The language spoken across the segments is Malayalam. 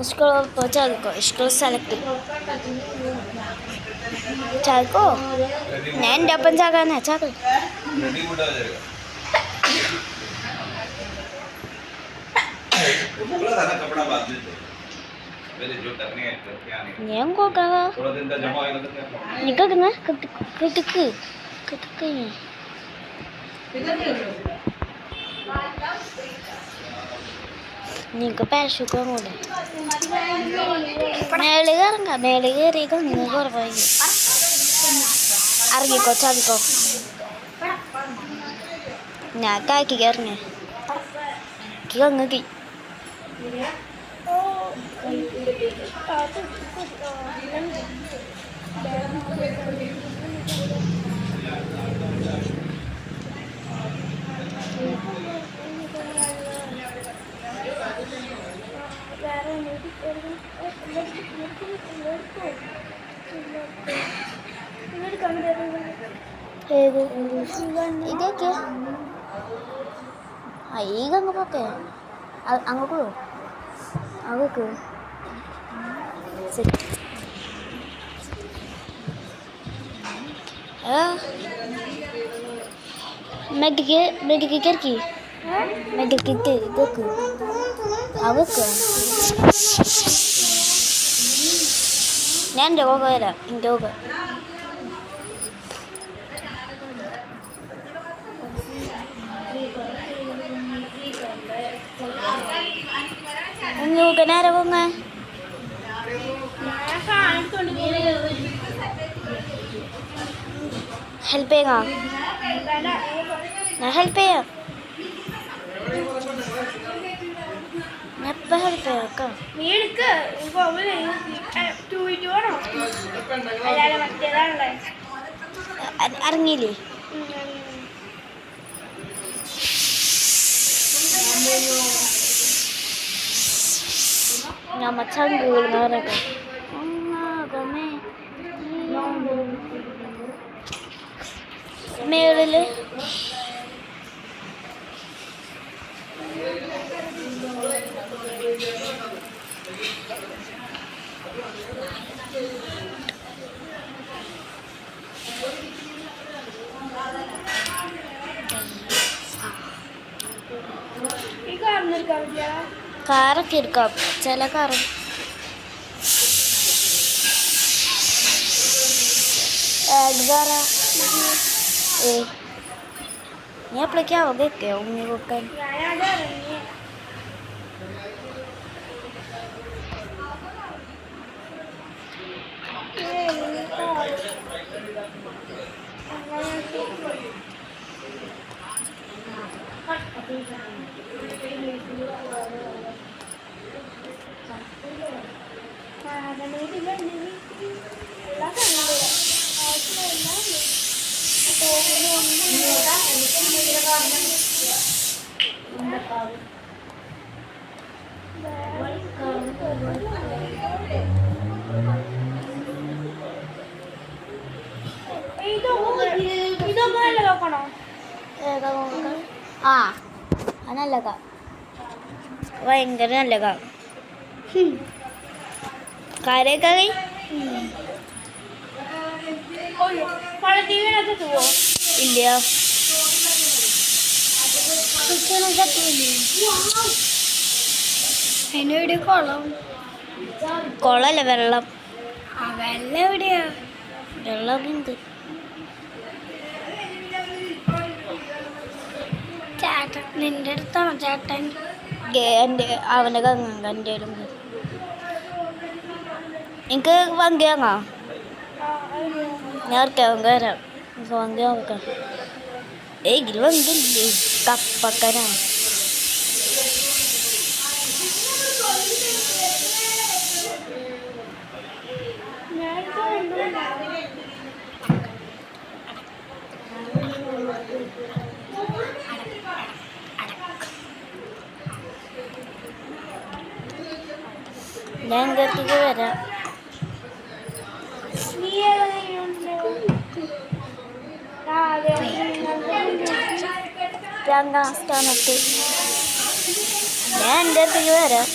उसको पहुँचा को इसको सेलेक्ट चाल को नैन डबन जागा ना चाल कपड़ा बाद में मेरे जो करने हैं क्या नहीं yang को कहा थोड़ा दिन तक जमा होएगा तो क्या निकल ना ketek ini ni ke pesu ko ngode nelegar ikan ngor bayi argi ko chabi ko na kai ki garne ki ngagi ഇതൊക്കെ ಈಗ അങ്ങ് പോക്കെ അങ്ങോട്ട് അങ്ങോട്ട് മെഡിക്ക് കിടക്കി മെഡിക്ക് ഇതൊക്കെ അവക്ക് ഞാൻ എൻ്റെ പോക വരാം എൻ്റെ പോക Nyoga nara ko nga. Help nga. Na help ya. Napa help ka? Milka, ibo wala tu video ano. Alala matteran la. Arngili. Nama canggul ngara ka. Game. Melele. Ika amner ka dia. Kar kirkap, chala kar. Gara. Ini apa क्या हो गया क्या उन्हें वो कर Raya ada ni. Itu boleh lakukan. Ah, ana laga. ഭയങ്കര നല്ല കാര്യമൊക്കെ ഇല്ല അതിനെവിടെ കുളം കുളമല്ല വെള്ളം വെള്ളം എവിടെയാ വെള്ളം ഉണ്ട് ചേട്ടൻ നിന്റെ അടുത്താണോ ചേട്ടൻ എൻ്റെ അവൻ്റെ കങ്ങ എൻ്റെ എനിക്ക് വങ്കിയാങ്ങാ ഞാൻ വരാം വങ്കി നോക്കാം ഇതിൽ വങ്കില്ലേ കപ്പക്കനാ ഞാൻ ഇങ്ങോട്ടേക്ക് വരാം നീ ഏതെങ്കിലും അതെ രണ്ടാം സ്ഥാനത്ത്. ഞാൻ എൻ്റെ അടുത്തേക്ക് വരാം.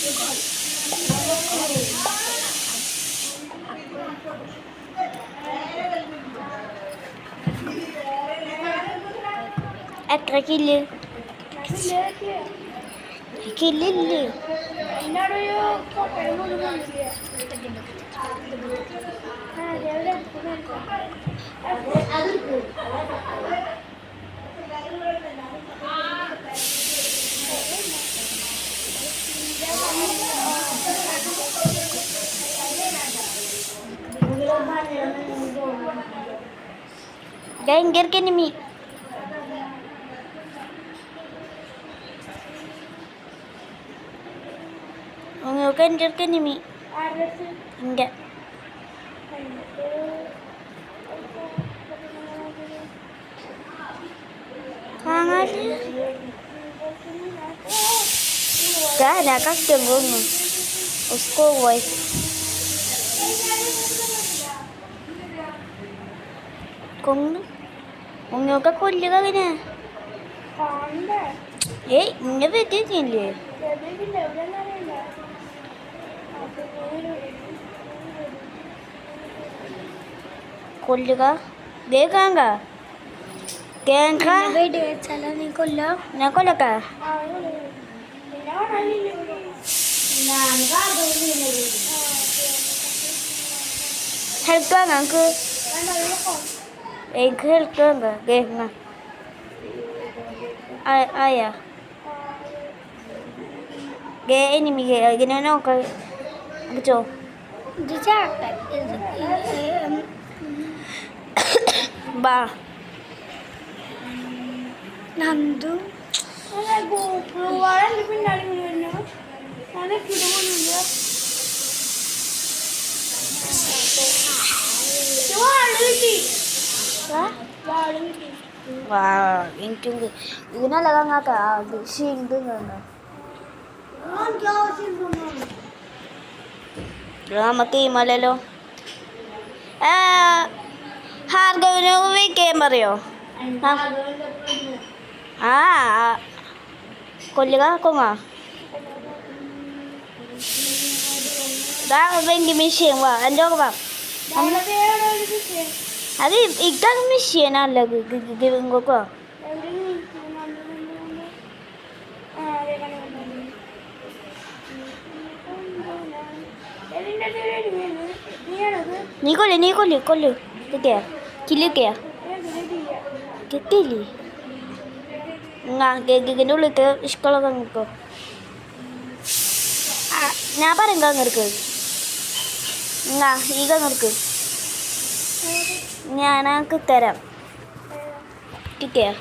എത്ര കില്ല്? കില്ലില്ലേ? എന്നോടൊരു കിഴങ്ങൊന്നും കാണിച്ചില്ല. Ganggir ke enemy. Ganggir ke enemy. Enggak. Kangen. Gak ada kak jenggung. Usko voice. Kung കൊല്ലുക പിന്നെ ഇങ്ങനെ പറ്റിയില്ലേ? കൊല്ലുക കേൾക്കാങ്ക കേൾക്ക നീ കൊല്ലോ ഞാൻ കൊല്ലക്ക ഹെൽപ്പ് ഞങ്ങൾക്ക് എനിക്ക് ഹെൽപ്പ് കേൾക്കുന്ന ആയാ ഗേ എനിമി ഇങ്ങനെ നോക്ക ചോ ബാ നന്ദു പിന്നാടി വരുന്നു കിടുകൊന്നുമില്ല. എനിക്കും ഇതിനല്ല കങ്ങാക്ക ഷീൽഡ് നമുക്ക് ഈ മലല്ലോ ഹാർഗവിന് ഉപയോഗിക്കാൻ പറയോ? ആ കൊല്ലുക കൊങ്ങ ഭയങ്കര മിഷ്യൻ വാ എൻ്റെ വാ അത് ഇതാണ് മിഷ്യനല്ല ഗിവിങ്ങോക്കോ നീ കൊല്ലു കിട്ടിയാ കില്ലിക്കയാ കിട്ടിയില്ലേ? ഗിഗിൻ്റെ ഉള്ളിലേക്ക് ഇഷ്ടമുള്ള നിൽക്കോ ഞാൻ പറയും കങ്ങർക്ക് ഈ കങ്ങർക്ക് ഞാനക്ക് തരാം. കിട്ടിയാ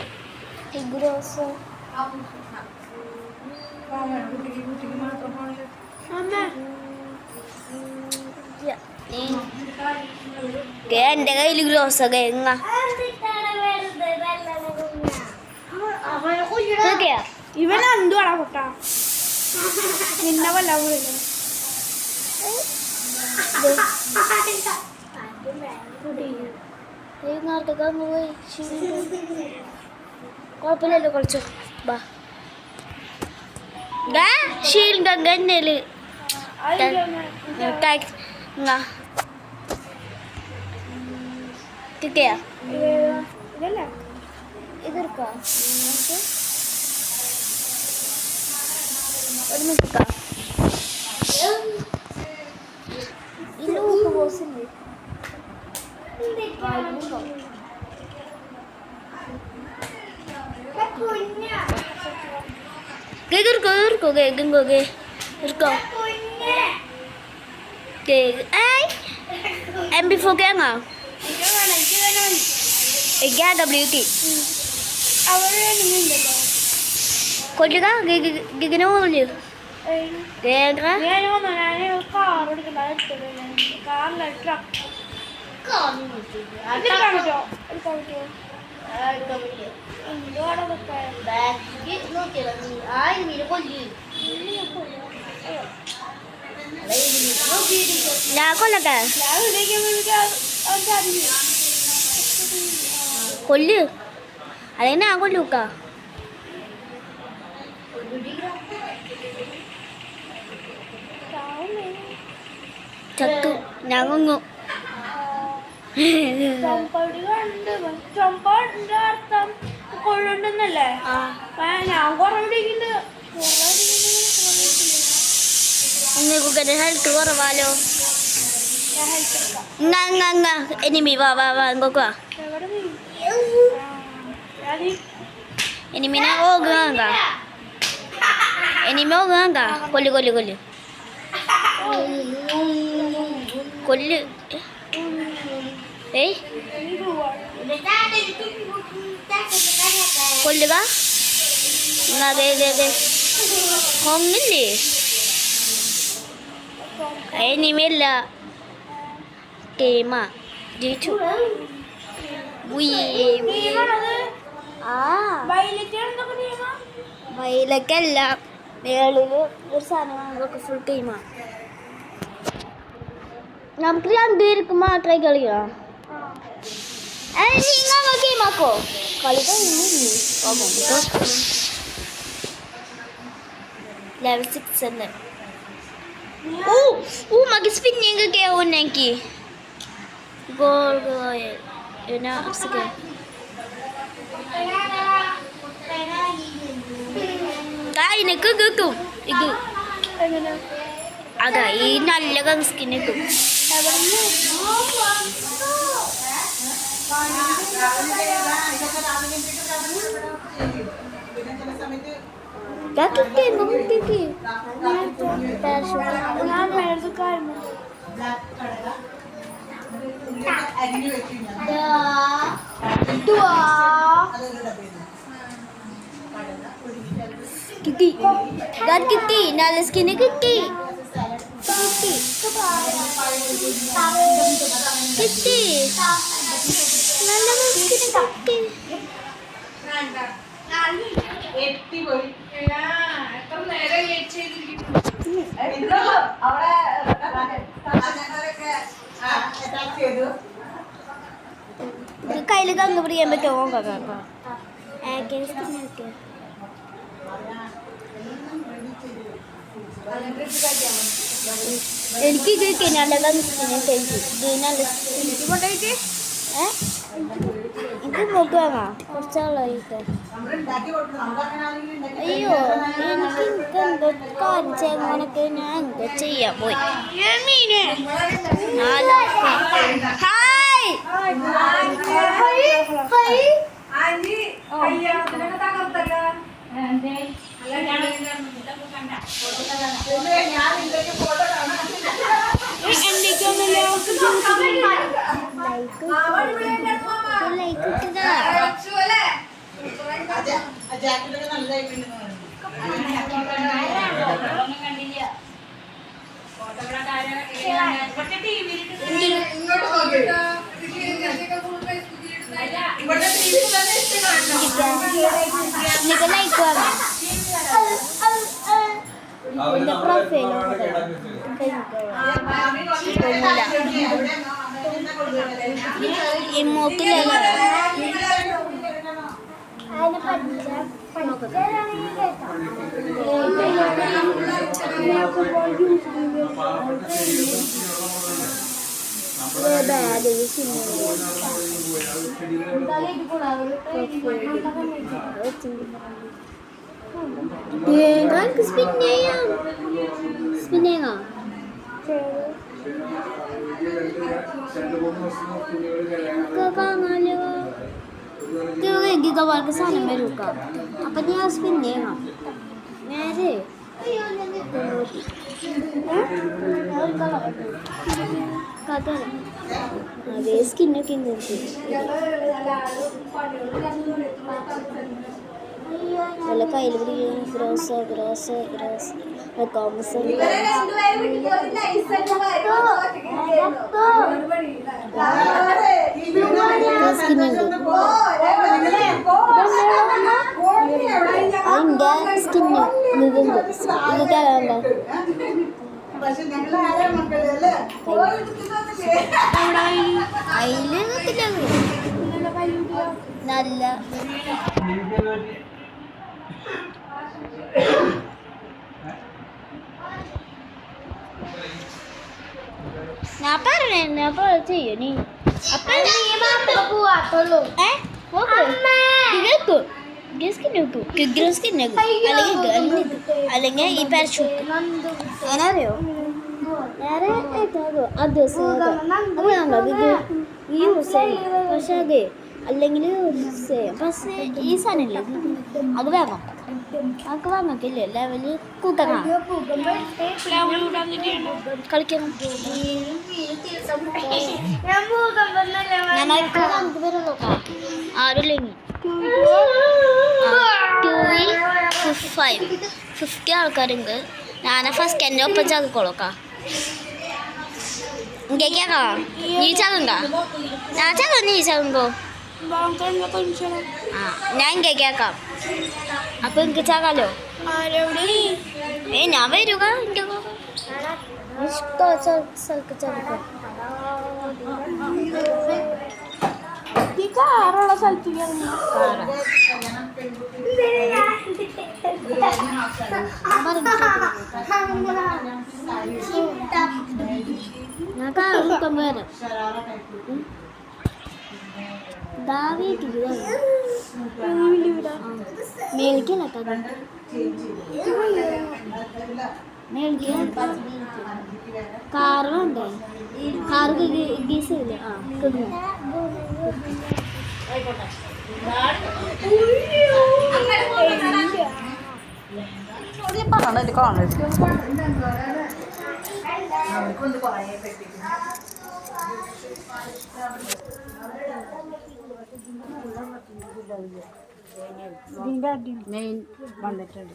എൻ്റെ കയ്യിൽ ഗ്രോസ് കേങ്ങ ഇവനെ എന്തുവാടാ പൊട്ട നിന്നെ വല്ല കുഴപ്പമില്ലല്ലോ കളിച്ചോ ബാ ഷീൽഡ് ഗന്നേല് കിട്ടിയാ ഇതെടുക്കാ ഒരു മിനിറ്റ് ഇല്ല ബോസില്ലേ MP4 kaya nga? WT. Kau juga gini mau lihat? Kaya nga? Nah, aku lah kan? കൊല്ല് അല്ലെങ്കിൽ ഞാൻ കൊല്ലൂക്ക. ചത്തു ഞാൻ കൊങ്ങു. ചൊമ്പടിന്റെ അർത്ഥം കൊള്ളുണ്ടെന്നല്ലേ? ഞാൻ കുറെ നിങ്ങൾക്ക് ഹെൽത്ത് കുറവാലോ. എനിമി വാ വാ വാ ഇങ്ങോട്ട് വാ. എനിമിനെ ഓകുക. എനിമി ഓകുക. കൊല്ല് കൊല്ല് കൊല്ല് കൊല്ല്. ഏയ് കൊല്ലുക. ഒന്നില്ലേ എനിമില്ല. ഗെയിമാ ജയിച്ചു. വയലൊക്കെയല്ല മേളില് ഒരു സാധനം ഫുൾ ഗെയിമാണ്. നമുക്ക് രണ്ടുപേർക്ക് മാത്രമേ കളിക്കാം. നിങ്ങൾ ഗെയിമാക്കോ കളി ലെവൽ 6 അല്ലേ? मागे स्पिनिंग क्या होने की गोल ये ना उसके काय ने कुकुम इगु aga ini nalga skin itu Kakek ngomong kiki. ഞാൻ മേടിക്കായിരുന്നു. Kiki. Dan kiki, nala skin kiki. Kiki. Kiki. Nala skin kiki. കയ്യിൽ കങ്ങ് പിടിക്കാൻ പറ്റുമോ? എനിക്ക് നല്ല ഇത് നോക്കാ കുറച്ചാളായിട്ട്. അയ്യോ എനിക്ക് കാണിച്ചെങ്ങനൊക്കെ ഞാൻ എന്താ ചെയ്യാൻ പോയി. Gigawal ka sana meron ka. Apa niya spin niya? Meri. Kata. Ada skin na kinderti. Wala ka ilbri grosso. Commerce. Skin അതില് നല്ല ഞാൻ പറഞ്ഞ ചെയ്യോ നീ അപ്പൊ പോവാത്തുള്ളൂ അല്ലെങ്കിൽ ഈ പാരഷൂട്ട് അങ്ങനെ അറിയോ നേരെ അത് യൂസ് ചെയ്യും പക്ഷെ അതെ അല്ലെങ്കിൽ പക്ഷേ ഈ സാധനമില്ലേ അത് വേണം നമുക്ക് വാങ്ങക്കില്ലേ ലെവല് കൂട്ടണം കളിക്കണം നമുക്ക് വരെ നോക്കാം ആരുമില്ലെങ്കിൽ 50 ആൾക്കാരുണ്ട് ഞാൻ ഫസ്റ്റ് എൻ്റെ ഒപ്പം ചാക്കിക്കോളക്കാം കേക്കാ നീ ചാകണ്ട ഞാൻ ചാക നീ ചാകുമ്പോ ആ ഞാൻ കേക്കാം അപ്പൊ എനിക്ക് ചാകാലോ ഞാൻ വരുക സ്ഥലത്ത് ചാക്കാം കാറുള്ള സ്ഥലത്തേക്ക് ഞാൻ കാറും വരാം മേളിക്കല്ല കാറുണ്ടേ കാറ് ഗീസ് ഇല്ലേ ആ മെയിൻ വന്നിട്ടുണ്ട്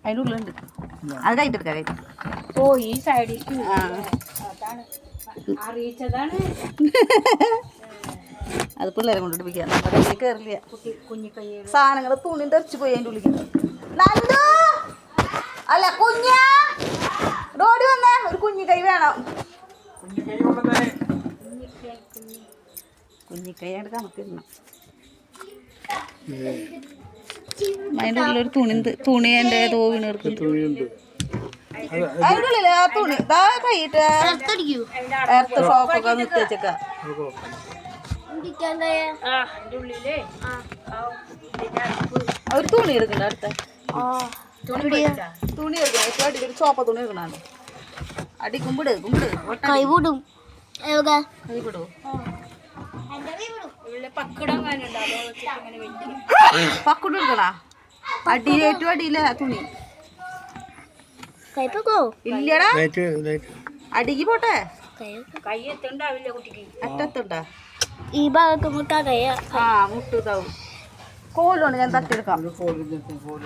അതിൻ്റെ ഉള്ളുണ്ട് അത് കഴിഞ്ഞെടുക്കാം ഓ ഈ സൈഡിൽ അറിയിച്ചതാണ് അത് പിള്ളേരെ കൊണ്ടിടിപ്പിക്കാം നമ്മുടെ കയ്യിൽ കയറില്ല സാധനങ്ങൾ തുണി തെറിച്ച് പോയി അതിൻ്റെ ഉള്ളിൽ നന്ദു അല്ല കുഞ്ഞ റോഡ് വന്നേ ഒരു കുഞ്ഞിക്കൈ വേണം കുഞ്ഞിക്കൈ ആയിട്ട് കണക്കിടണം അതിൻ്റെ ഉള്ളിലൊരു തുണി എൻ്റെ ഏതോ വീണ് കിടക്കുന്നു അതിൻ്റെ ഉള്ളിൽ ആ തുണി ഇതാ കൈയിട്ട് എർത്ത് ഷോപ്പൊക്കെ നിർത്തി വെച്ചേക്ക ഒരു തുണി എടുക്കണ്ട അടുത്ത തുണി എടുക്കണം അടിയിൽ ചോപ്പ തുണി എടുക്കണാണ് അടി കുമ്പിട് കൈ വിടും കൈ വിടുവോ പക്കുട് എടുക്കണാ അടിയിലേറ്റവും അടിയില്ല തുണി കൈപ്പോ ഇല്ലടാ അടിക്ക് പോട്ടെ അറ്റത്തുണ്ടാ ഈ ഭാഗത്ത് മുട്ടാതെ ആ മുട്ടതാവും കോലുണ്ട് ഞാൻ തട്ടിയെടുക്കാം കോലില്ല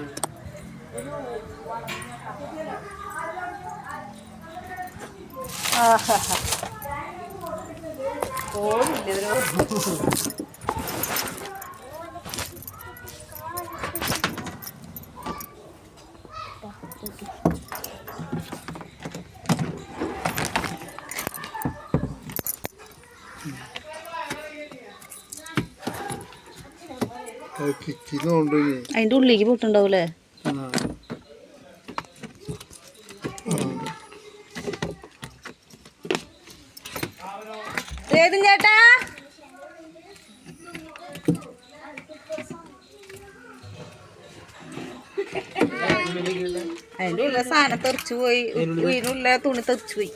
അതിന്റെ ഉള്ളിലേക്ക് പൊട്ടുണ്ടാവൂലേ ഏതും ചേട്ടാ അതിന്റെ ഉള്ള സാധനം തെറിച്ചു പോയി ഉള്ള തുണി തെറിച്ചു പോയി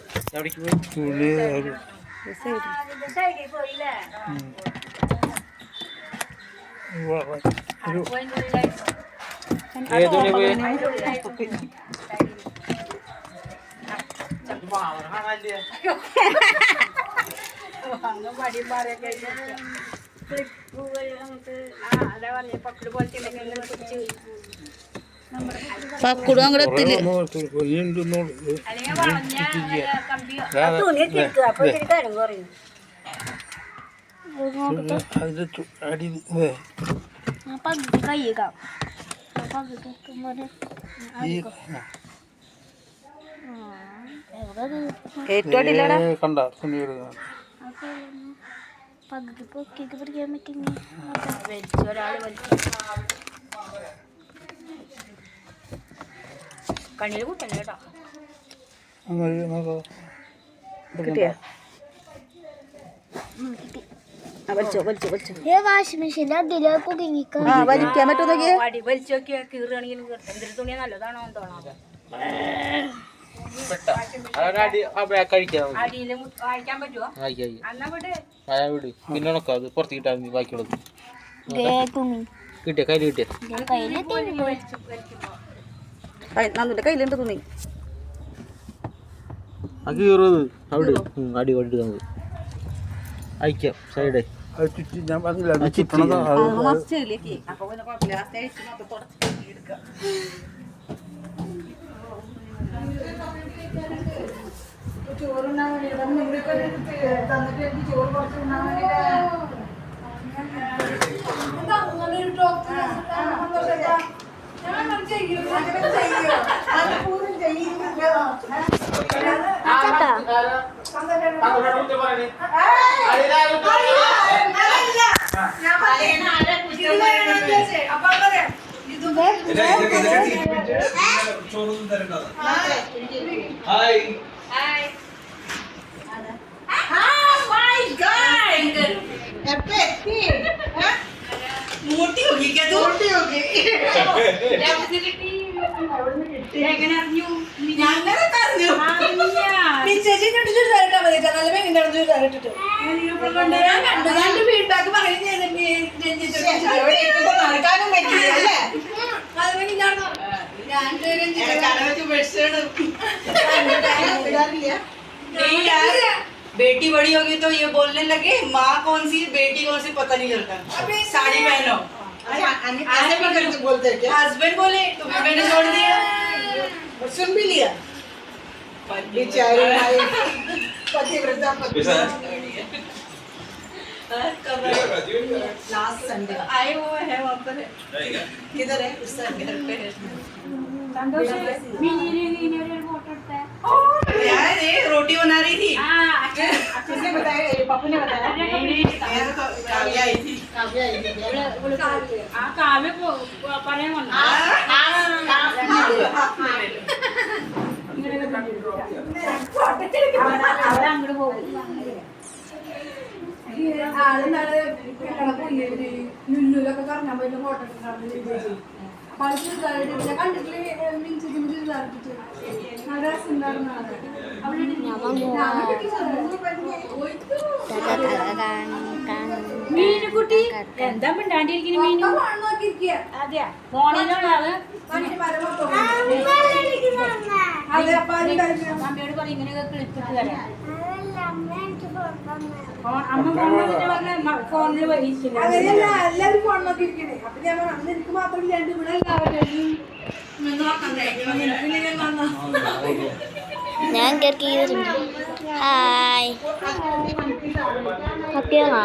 പക്കുടും അങ്ങോട്ട് എത്തില്ല ഏറ്റവും അടിയിലടാ കണ്ട പകുതി പൊക്കിക്ക് പിടിക്കാൻ പറ്റുന്ന ഒരാൾ കണ്ണിൽ കൂട്ടല്ലേ കേട്ടോ. കിട്ടിയാ വലിച്ചോ വലിച്ചോ വലിച്ചോ. വാഷിംഗ് മെഷീൻ്റെ അടിയിൽ കുടുങ്ങിക്ക ആ വലിക്കാൻ പറ്റുമോ നോക്കിയേ. അടി വലിച്ചു നോക്കിയാ കീറുകയാണെങ്കിലും എന്തൊരു തുണിയാ നല്ലതാണോ തോന്നാതെ. അടിയിൽ വായിക്കാൻ പറ്റുമോ? എന്നാ വിട്. പിന്നെ ഉണക്കാത് പുറത്ത് കിട്ടാൻ ബാക്കിയുള്ളത് കുങ്ങി കിട്ടിയ കയ്യിൽ കിട്ടിയ നന്ദുന്റെ കയ്യിലുണ്ട് തുണി. ആ കീറത് അവിടെ അടി കൊണ്ടിട്ട് അയക്കാം സൈഡേ ഞാൻ പറഞ്ഞില്ല ചോറൊന്നും തരണ്ട. ഹായ് मोटी होगी क्या तू? मोटी होगी എങ്ങനെ അറിഞ്ഞു? അങ്ങനെ പറഞ്ഞു ചേച്ചി ചുരിദാറിട്ടാ മതി. നല്ല എങ്ങനെ ചുരിദാറിട്ടിട്ട് ഞാൻ കണ്ടു. ഞാൻ ഫീഡ്ബാക്ക് പറയുന്നത് നടക്കാനും പറ്റില്ലേ. അതുകൊണ്ട് ഞാൻ बेटी बड़ी होगी तो ये बोलने लगे माँ कौन सी बेटी कौन सी पता नहीं चलता. साड़ी पहनो. ऐसे भी करके बोलते हैं क्या? हस्बैंड बोले तो मैंने छोड़ दिया. सुन भी लिया. बेचारी पतिव्रता लास्ट संडे आए हुए हैं वहाँ पर. किधर है? उस घर पे है. यार ये रोटी बना रही थी. किसने बताया? पापू ने बताया. काव्या आई थी. കാവ്യ പറയാൻ വന്നു. അവരങ്ങോട്ട് പോകും. ലുല്ലൊക്കെ കറങ്ങാൻ പറ്റും. ഫോട്ടോ കണ്ടിട്ടില്ല മീനുകുട്ടി എന്താ മിണ്ടാണ്ടിരിക്കുന്ന മീനു? അതെയാ ഫോണിലാണ് അത്. അമ്മയോട് പറയും ഇങ്ങനെയൊക്കെ ക്ലിപ്പിട്ട് തരാം. അമ്മ ഫോണിൽ വഹിച്ചില്ല. എല്ലാരും ഫോൺ നോക്കിയിരിക്കണേ. അപ്പൊ ഞാൻ പറഞ്ഞു എനിക്ക് മാത്രം രണ്ട് ഇവിടെ ഞാൻ കേർക്ക് ചെയ്തിട്ടുണ്ട്. ഹായ് സത്യമാ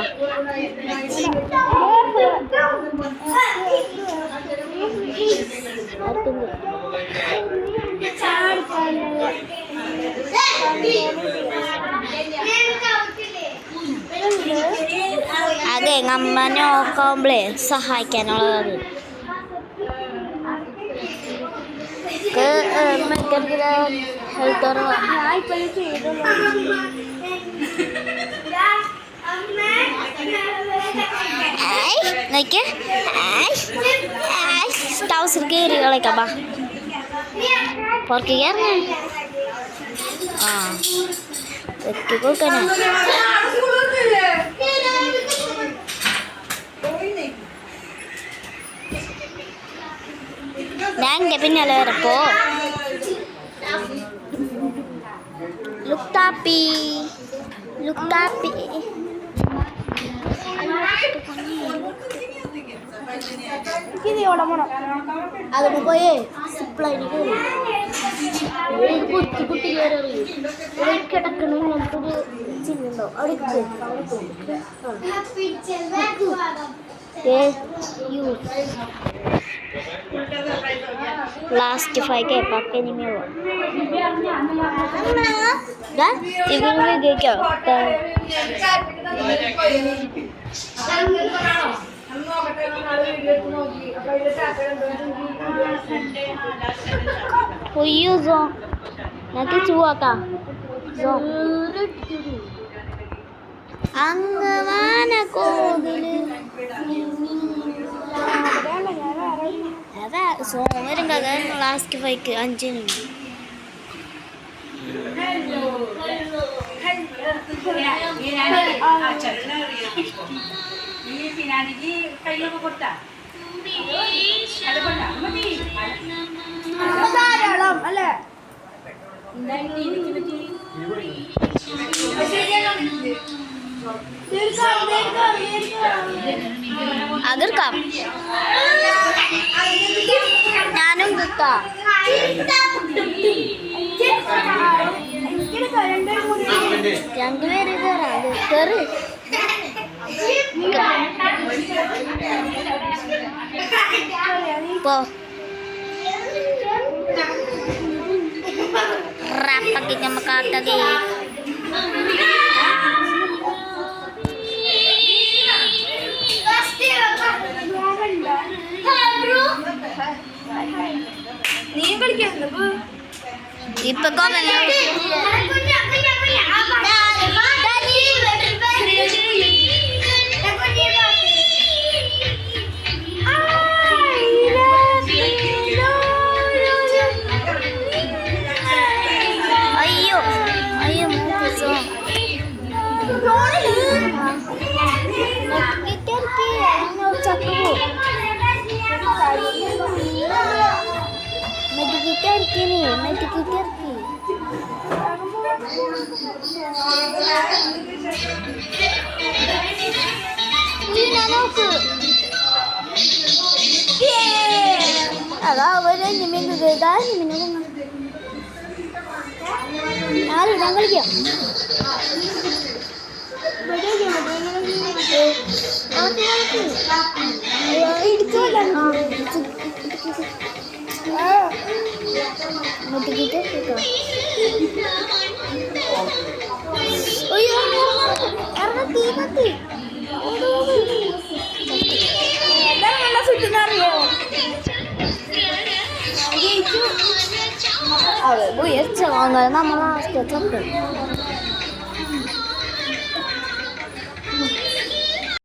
അതെ അമ്മ നോക്കുമ്പോളേ സഹായിക്കാനുള്ളത്. ഹെൽത്ത് ടൗസർ കയറി കളിക്കാം. പുറത്ത് കയറണേ. ആ വെക്കി കൊടുക്കണേ. ഞാൻ പിന്നാലെ വരപ്പോ ലുക്താപ്പി ലുക്താപ്പി അതിന് പോയേ സിപ്ലൈന് കയറി കുത്തി കുത്തി കയറി കിടക്കണ നമുക്കൊരു ചിഹ്നുണ്ടോ അവിടെ യൂസ് लास्ट 5 के पक्के नहीं में वो dah ibu lagi क्या Huyu zo nanti cua ka zo anggamana ko dulu ada so mereka kan last ke 5 ke anjing ധാരാളം അല്ലേ agar kam ഞാനും കുത്താ രണ്ടുപേര് കയറാം കയറി po rapat ka makatagi നീ കളിക്കുന്നു ipa ko na ayo ayo muzo Mikir ki ano cakku Medikir ki nih medikir ki Ini nanaku Agak awalnya minggu beda nih minum ആര് ഞാൻ കളിക്കാം അവ ഉയർച്ച വാങ്ങാൻ നമ്മൾ